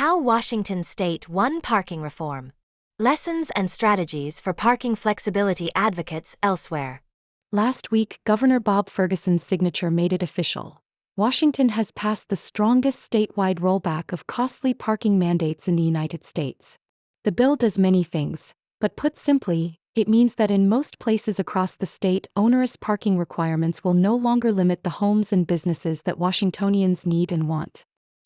How Washington State won parking reform. Lessons and strategies for parking flexibility advocates elsewhere. Last week, Governor Bob Ferguson's signature made it official. Washington has passed the strongest statewide rollback of costly parking mandates in the United States. The bill does many things, but put simply, it means that in most places across the state, onerous parking requirements will no longer limit the homes and businesses that Washingtonians need and want.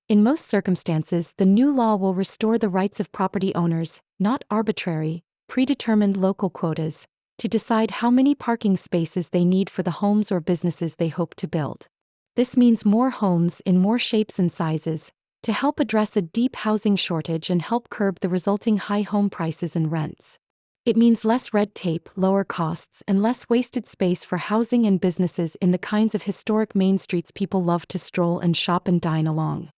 In most circumstances, the new law will restore the rights of property owners, not arbitrary, predetermined local quotas, to decide how many parking spaces they need for the homes or businesses they hope to build. This means more homes in more shapes and sizes, to help address a deep housing shortage and help curb the resulting high home prices and rents. It means less red tape, lower costs, and less wasted space for housing and businesses in the kinds of historic main streets people love to stroll and shop and dine along.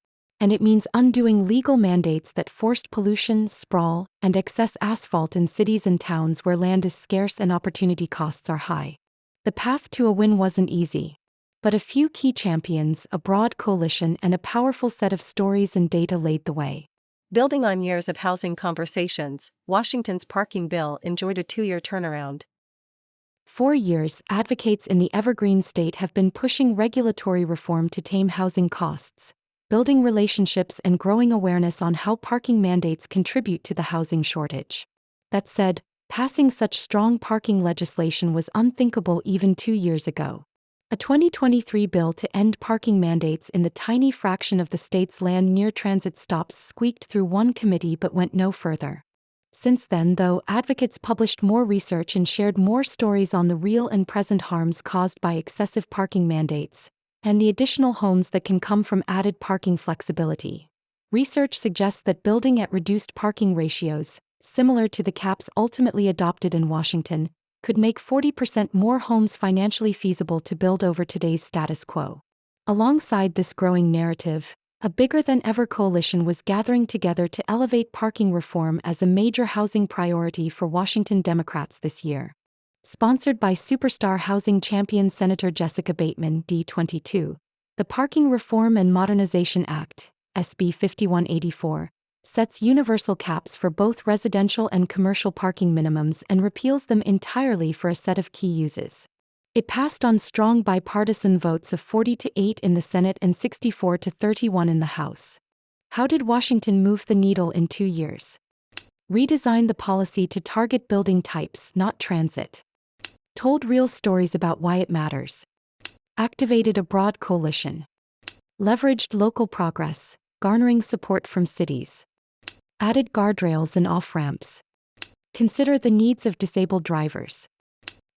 And it means undoing legal mandates that forced pollution, sprawl, and excess asphalt in cities and towns where land is scarce and opportunity costs are high. The path to a win wasn't easy. But a few key champions, a broad coalition, and a powerful set of stories and data laid the way. Building on years of housing conversations, Washington's parking bill enjoyed a 2-year turnaround. 4 years, advocates in the Evergreen State have been pushing regulatory reform to tame housing costs, building relationships and growing awareness on how parking mandates contribute to the housing shortage. That said, passing such strong parking legislation was unthinkable even 2 years ago. A 2023 bill to end parking mandates in the tiny fraction of the state's land near transit stops squeaked through one committee but went no further. Since then, though, advocates published more research and shared more stories on the real and present harms caused by excessive parking mandates, and the additional homes that can come from added parking flexibility. Research suggests that building at reduced parking ratios, similar to the caps ultimately adopted in Washington, could make 40% more homes financially feasible to build over today's status quo. Alongside this growing narrative, a bigger-than-ever coalition was gathering together to elevate parking reform as a major housing priority for Washington Democrats this year. Sponsored by superstar housing champion Senator Jessica Bateman, D22, the Parking Reform and Modernization Act, SB 5184, sets universal caps for both residential and commercial parking minimums and repeals them entirely for a set of key uses. It passed on strong bipartisan votes of 40-8 in the Senate and 64-31 in the House. How did Washington move the needle in 2 years? Redesigned the policy to target building types, not transit. Told real stories about why it matters. Activated a broad coalition. Leveraged local progress, garnering support from cities. Added guardrails and off-ramps. Consider the needs of disabled drivers.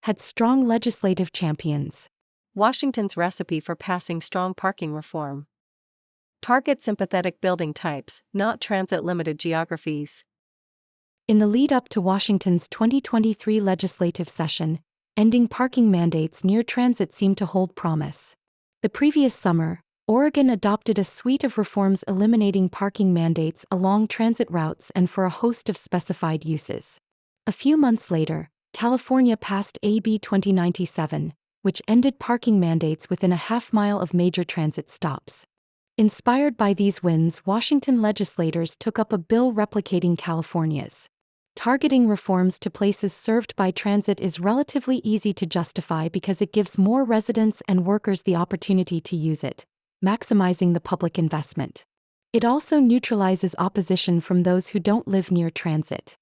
Had strong legislative champions. Washington's recipe for passing strong parking reform. Target sympathetic building types, not transit-limited geographies. In the lead-up to Washington's 2023 legislative session, ending parking mandates near transit seemed to hold promise. The previous summer, Oregon adopted a suite of reforms eliminating parking mandates along transit routes and for a host of specified uses. A few months later, California passed AB 2097, which ended parking mandates within a half-mile of major transit stops. Inspired by these wins, Washington legislators took up a bill replicating California's. Targeting reforms to places served by transit is relatively easy to justify because it gives more residents and workers the opportunity to use it, maximizing the public investment. It also neutralizes opposition from those who don't live near transit.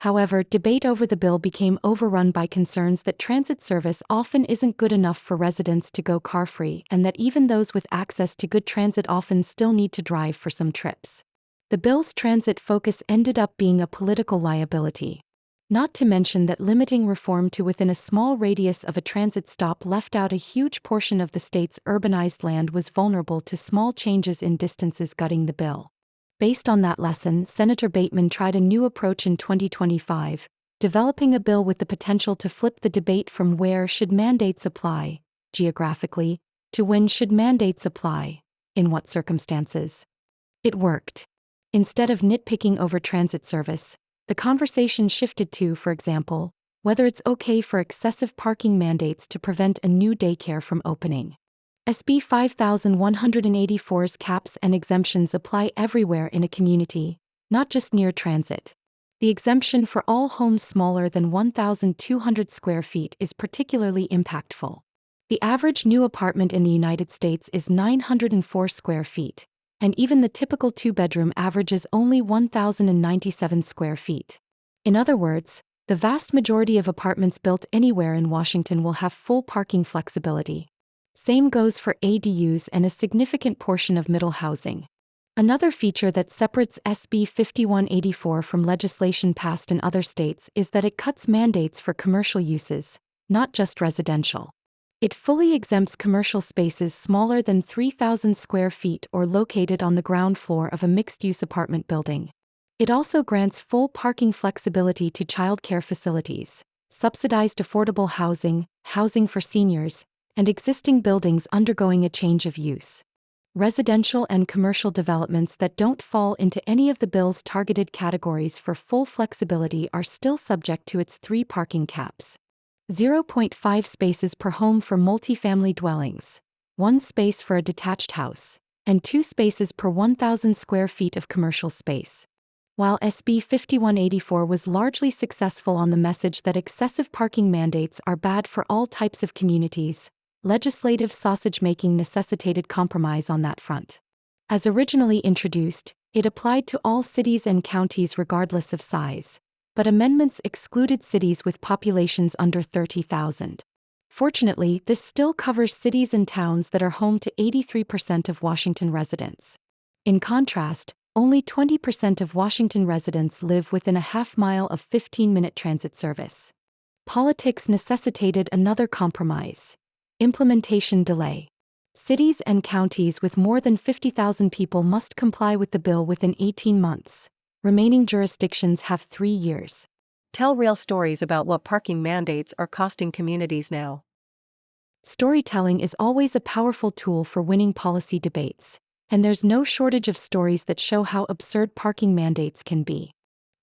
However, debate over the bill became overrun by concerns that transit service often isn't good enough for residents to go car-free and that even those with access to good transit often still need to drive for some trips. The bill's transit focus ended up being a political liability. Not to mention that limiting reform to within a small radius of a transit stop left out a huge portion of the state's urbanized land was vulnerable to small changes in distances gutting the bill. Based on that lesson, Senator Bateman tried a new approach in 2025, developing a bill with the potential to flip the debate from where should mandates apply, geographically, to when should mandates apply, in what circumstances. It worked. Instead of nitpicking over transit service, the conversation shifted to, for example, whether it's okay for excessive parking mandates to prevent a new daycare from opening. SB 5184's caps and exemptions apply everywhere in a community, not just near transit. The exemption for all homes smaller than 1,200 square feet is particularly impactful. The average new apartment in the United States is 904 square feet, and even the typical two-bedroom averages only 1,097 square feet. In other words, the vast majority of apartments built anywhere in Washington will have full parking flexibility. Same goes for ADUs and a significant portion of middle housing. Another feature that separates SB 5184 from legislation passed in other states is that it cuts mandates for commercial uses, not just residential. It fully exempts commercial spaces smaller than 3,000 square feet or located on the ground floor of a mixed-use apartment building. It also grants full parking flexibility to childcare facilities, subsidized affordable housing, housing for seniors, and existing buildings undergoing a change of use. Residential and commercial developments that don't fall into any of the bill's targeted categories for full flexibility are still subject to its 3 parking caps. 0.5 spaces per home for multifamily dwellings, 1 space for a detached house, and 2 spaces per 1,000 square feet of commercial space. While SB 5184 was largely successful on the message that excessive parking mandates are bad for all types of communities, legislative sausage-making necessitated compromise on that front. As originally introduced, it applied to all cities and counties regardless of size, but amendments excluded cities with populations under 30,000. Fortunately, this still covers cities and towns that are home to 83% of Washington residents. In contrast, only 20% of Washington residents live within a half-mile of 15-minute transit service. Politics necessitated another compromise: implementation delay. Cities and counties with more than 50,000 people must comply with the bill within 18 months. Remaining jurisdictions have 3 years. Tell real stories about what parking mandates are costing communities now. Storytelling is always a powerful tool for winning policy debates, and there's no shortage of stories that show how absurd parking mandates can be.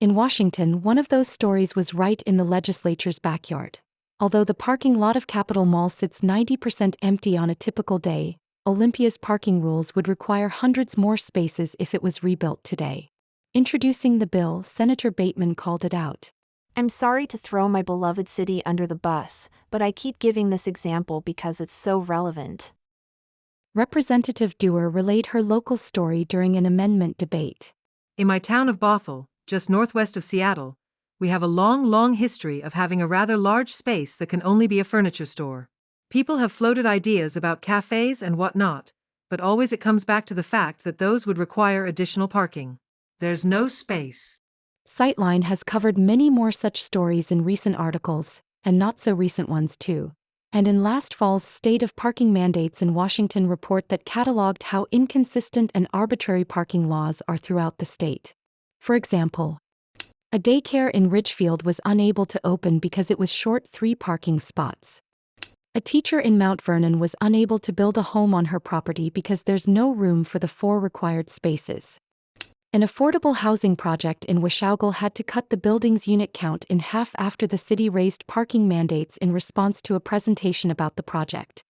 In Washington, one of those stories was right in the legislature's backyard. Although the parking lot of Capitol Mall sits 90% empty on a typical day, Olympia's parking rules would require hundreds more spaces if it was rebuilt today. Introducing the bill, Senator Bateman called it out. I'm sorry to throw my beloved city under the bus, but I keep giving this example because it's so relevant. Representative Dewar relayed her local story during an amendment debate. In my town of Bothell, just northwest of Seattle, we have a long history of having a rather large space that can only be a furniture store. People have floated ideas about cafes and whatnot, but always it comes back to the fact that those would require additional parking. There's no space. Sightline has covered many more such stories in recent articles, and not so recent ones too. And in last fall's State of Parking Mandates in Washington report that cataloged how inconsistent and arbitrary parking laws are throughout the state. For example, a daycare in Ridgefield was unable to open because it was short 3 parking spots. A teacher in Mount Vernon was unable to build a home on her property because there's no room for the 4 required spaces. An affordable housing project in Washougal had to cut the building's unit count in half after the city raised parking mandates in response to a presentation about the project.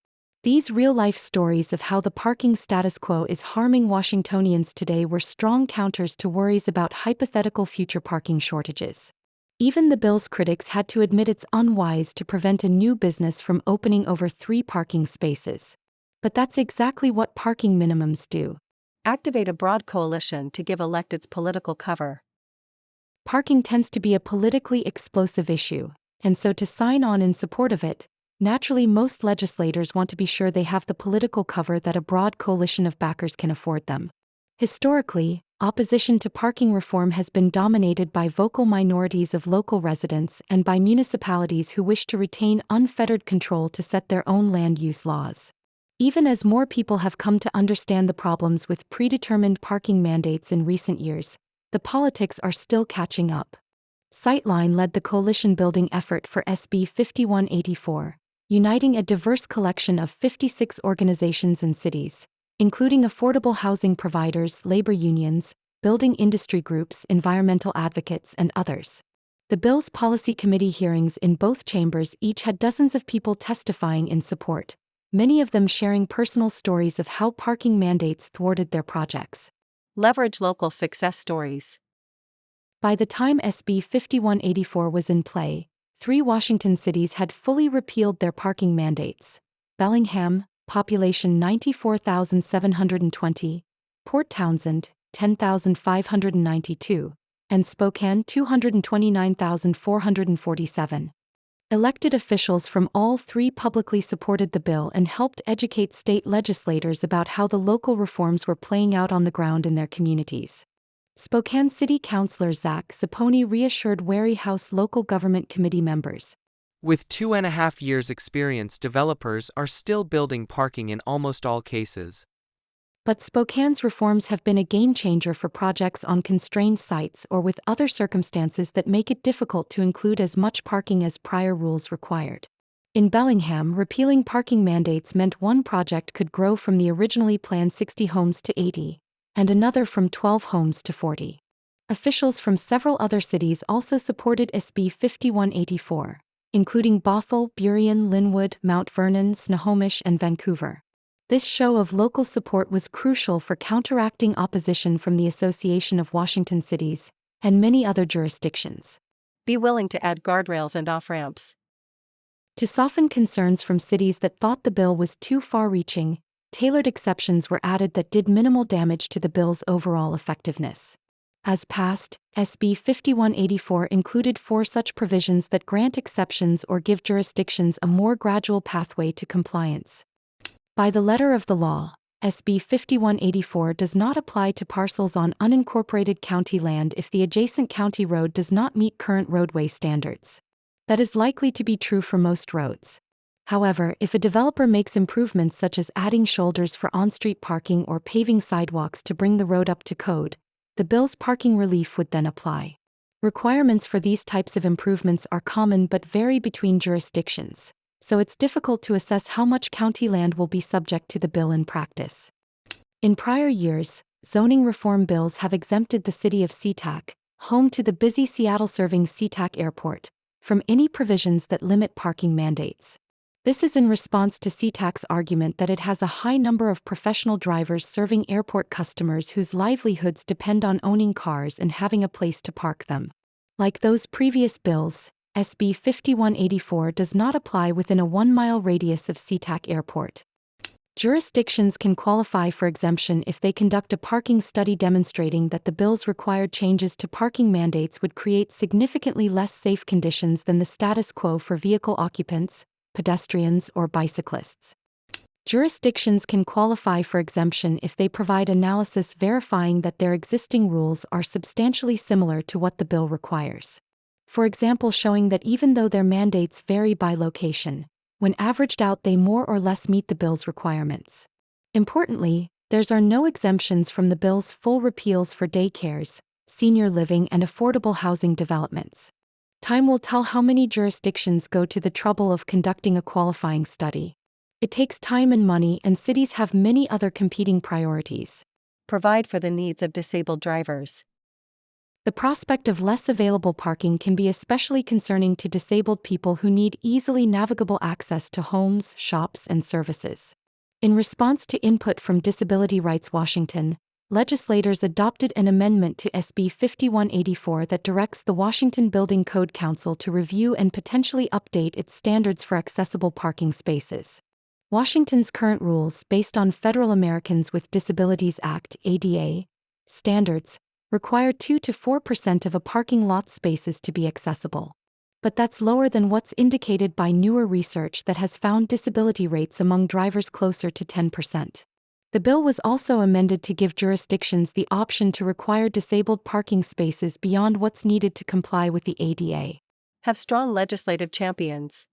These real-life stories of how the parking status quo is harming Washingtonians today were strong counters to worries about hypothetical future parking shortages. Even the bill's critics had to admit it's unwise to prevent a new business from opening over 3 parking spaces. But that's exactly what parking minimums do. Activate a broad coalition to give electeds political cover. Parking tends to be a politically explosive issue, and so to sign on in support of it, naturally most legislators want to be sure they have the political cover that a broad coalition of backers can afford them. Historically, opposition to parking reform has been dominated by vocal minorities of local residents and by municipalities who wish to retain unfettered control to set their own land use laws. Even as more people have come to understand the problems with predetermined parking mandates in recent years, the politics are still catching up. Sightline led the coalition-building effort for SB 5184, uniting a diverse collection of 56 organizations and cities, including affordable housing providers, labor unions, building industry groups, environmental advocates, and others. The bill's policy committee hearings in both chambers each had dozens of people testifying in support, many of them sharing personal stories of how parking mandates thwarted their projects. Leverage local success stories. By the time SB 5184 was in play, 3 Washington cities had fully repealed their parking mandates: Bellingham, population 94,720, Port Townsend, 10,592, and Spokane, 229,447. Elected officials from all 3 publicly supported the bill and helped educate state legislators about how the local reforms were playing out on the ground in their communities. Spokane City Councilor Zach Zapponi reassured Wary House Local Government Committee members. With 2.5 years' experience, developers are still building parking in almost all cases. But Spokane's reforms have been a game-changer for projects on constrained sites or with other circumstances that make it difficult to include as much parking as prior rules required. In Bellingham, repealing parking mandates meant one project could grow from the originally planned 60 homes to 80, and another from 12 homes to 40. Officials from several other cities also supported SB 5184, including Bothell, Burien, Linwood, Mount Vernon, Snohomish, and Vancouver. This show of local support was crucial for counteracting opposition from the Association of Washington Cities and many other jurisdictions. Be willing to add guardrails and off-ramps. To soften concerns from cities that thought the bill was too far-reaching, tailored exceptions were added that did minimal damage to the bill's overall effectiveness. As passed, SB 5184 included 4 such provisions that grant exceptions or give jurisdictions a more gradual pathway to compliance. By the letter of the law, SB 5184 does not apply to parcels on unincorporated county land if the adjacent county road does not meet current roadway standards. That is likely to be true for most roads. However, if a developer makes improvements such as adding shoulders for on-street parking or paving sidewalks to bring the road up to code, the bill's parking relief would then apply. Requirements for these types of improvements are common but vary between jurisdictions, so it's difficult to assess how much county land will be subject to the bill in practice. In prior years, zoning reform bills have exempted the city of SeaTac, home to the busy Seattle-serving SeaTac Airport, from any provisions that limit parking mandates. This is in response to SeaTac's argument that it has a high number of professional drivers serving airport customers whose livelihoods depend on owning cars and having a place to park them. Like those previous bills, SB 5184 does not apply within a 1-mile radius of SeaTac Airport. Jurisdictions can qualify for exemption if they conduct a parking study demonstrating that the bill's required changes to parking mandates would create significantly less safe conditions than the status quo for vehicle occupants, pedestrians, or bicyclists. Jurisdictions can qualify for exemption if they provide analysis verifying that their existing rules are substantially similar to what the bill requires. For example, showing that even though their mandates vary by location, when averaged out they more or less meet the bill's requirements. Importantly, there are no exemptions from the bill's full repeals for daycares, senior living, and affordable housing developments. Time will tell how many jurisdictions go to the trouble of conducting a qualifying study. It takes time and money, and cities have many other competing priorities. Provide for the needs of disabled drivers. The prospect of less available parking can be especially concerning to disabled people who need easily navigable access to homes, shops, and services. In response to input from Disability Rights Washington, legislators adopted an amendment to SB 5184 that directs the Washington Building Code Council to review and potentially update its standards for accessible parking spaces. Washington's current rules, based on Federal Americans with Disabilities Act (ADA) standards, require 2 to 4% of a parking lot's spaces to be accessible. But that's lower than what's indicated by newer research that has found disability rates among drivers closer to 10%. The bill was also amended to give jurisdictions the option to require disabled parking spaces beyond what's needed to comply with the ADA. Have strong legislative champions.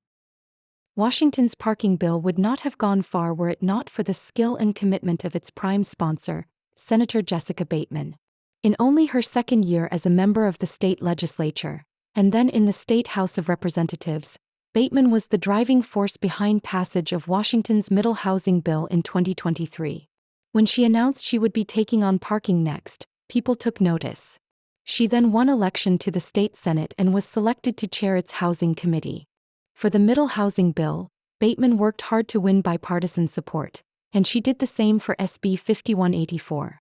Washington's parking bill would not have gone far were it not for the skill and commitment of its prime sponsor, Senator Jessica Bateman. In only her second year as a member of the state legislature, and then in the State House of Representatives, Bateman was the driving force behind passage of Washington's middle housing bill in 2023. When she announced she would be taking on parking next, people took notice. She then won election to the state Senate and was selected to chair its housing committee. For the middle housing bill, Bateman worked hard to win bipartisan support, and she did the same for SB 5184.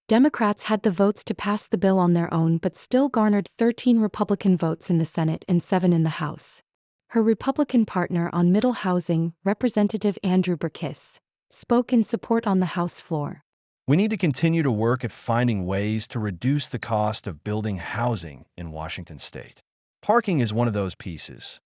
Democrats had the votes to pass the bill on their own but still garnered 13 Republican votes in the Senate and 7 in the House. Her Republican partner on middle housing, Representative Andrew Burkiss, spoke in support on the House floor. We need to continue to work at finding ways to reduce the cost of building housing in Washington state. Parking is one of those pieces.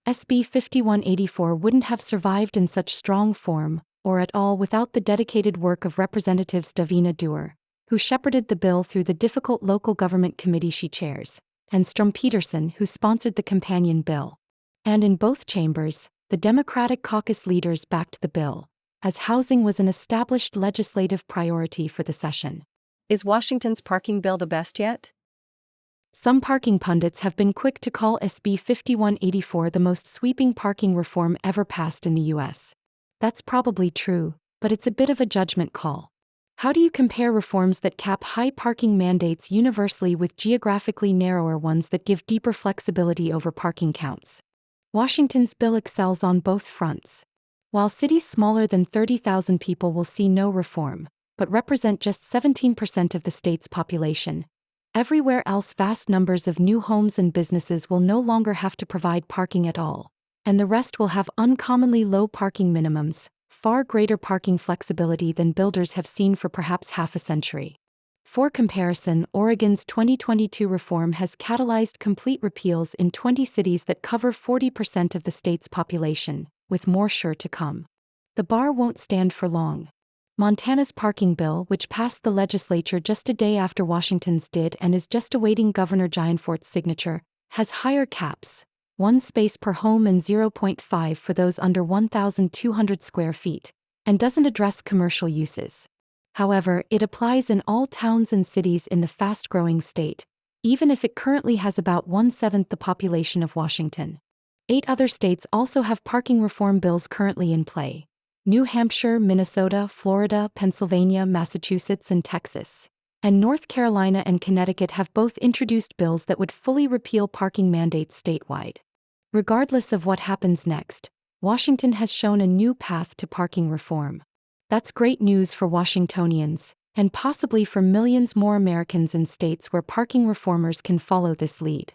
SB 5184 wouldn't have survived in such strong form, or at all, without the dedicated work of Representatives Davina Dewar, who shepherded the bill through the difficult local government committee she chairs, and Strom Peterson, who sponsored the companion bill. And in both chambers, the Democratic caucus leaders backed the bill, as housing was an established legislative priority for the session. Is Washington's parking bill the best yet? Some parking pundits have been quick to call SB 5184 the most sweeping parking reform ever passed in the U.S. That's probably true, but it's a bit of a judgment call. How do you compare reforms that cap high parking mandates universally with geographically narrower ones that give deeper flexibility over parking counts? Washington's bill excels on both fronts. While cities smaller than 30,000 people will see no reform, but represent just 17% of the state's population, everywhere else vast numbers of new homes and businesses will no longer have to provide parking at all, and the rest will have uncommonly low parking minimums, far greater parking flexibility than builders have seen for perhaps half a century. For comparison, Oregon's 2022 reform has catalyzed complete repeals in 20 cities that cover 40% of the state's population, with more sure to come. The bar won't stand for long. Montana's parking bill, which passed the legislature just a day after Washington's did and is just awaiting Governor Gianfort's signature, has higher caps, 1 space per home and 0.5 for those under 1,200 square feet, and doesn't address commercial uses. However, it applies in all towns and cities in the fast-growing state, even if it currently has about 1/7 the population of Washington. 8 other states also have parking reform bills currently in play: New Hampshire, Minnesota, Florida, Pennsylvania, Massachusetts, and Texas. And North Carolina and Connecticut have both introduced bills that would fully repeal parking mandates statewide. Regardless of what happens next, Washington has shown a new path to parking reform. That's great news for Washingtonians, and possibly for millions more Americans in states where parking reformers can follow this lead.